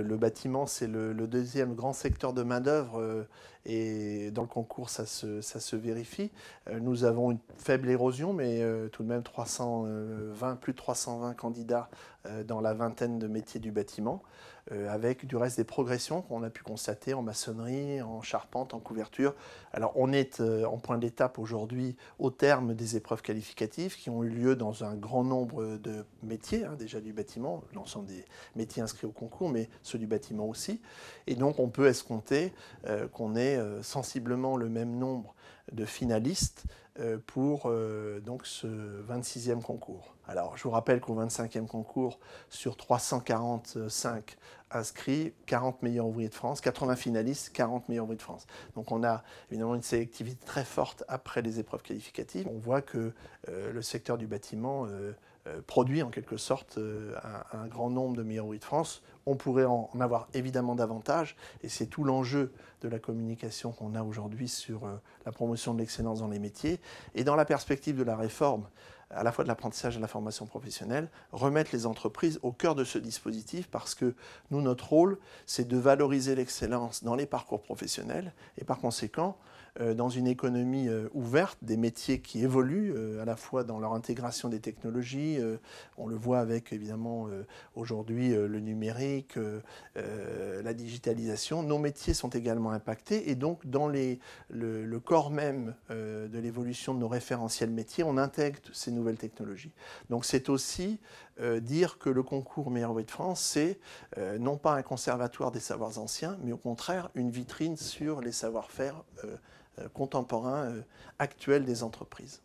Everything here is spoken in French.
Le bâtiment, c'est le deuxième grand secteur de main-d'œuvre et dans le concours, ça se vérifie. Nous avons une faible érosion, mais tout de même 320, plus de 320 candidats dans la vingtaine de métiers du bâtiment, avec du reste des progressions qu'on a pu constater en maçonnerie, en charpente, en couverture. Alors on est en point d'étape aujourd'hui au terme des épreuves qualificatives qui ont eu lieu dans un grand nombre de métiers, déjà du bâtiment, l'ensemble des métiers inscrits au concours, mais ceux du bâtiment aussi. Et donc on peut escompter qu'on ait sensiblement le même nombre de finalistes pour donc ce 26e concours. Alors je vous rappelle qu'au 25e concours, sur 345 inscrits, 40 meilleurs ouvriers de France, 80 finalistes, 40 meilleurs ouvriers de France. Donc on a évidemment une sélectivité très forte après les épreuves qualificatives. On voit que le secteur du bâtiment produit en quelque sorte un grand nombre de meilleurs ouvriers de France. On pourrait en avoir évidemment davantage, et c'est tout l'enjeu de la communication qu'on a aujourd'hui sur la promotion de l'excellence dans les métiers. Et dans la perspective de la réforme, à la fois de l'apprentissage et de la formation professionnelle, remettre les entreprises au cœur de ce dispositif, parce que nous, notre rôle, c'est de valoriser l'excellence dans les parcours professionnels, et par conséquent, dans une économie ouverte, des métiers qui évoluent à la fois dans leur intégration des technologies, on le voit avec évidemment aujourd'hui le numérique, la digitalisation, nos métiers sont également impactés, et donc dans le corps même de l'évolution de nos référentiels métiers, on intègre ces nouvelles technologies. Donc c'est aussi dire que le concours Meilleur ouvrier de France, c'est non pas un conservatoire des savoirs anciens, mais au contraire une vitrine sur les savoir-faire contemporains actuels des entreprises.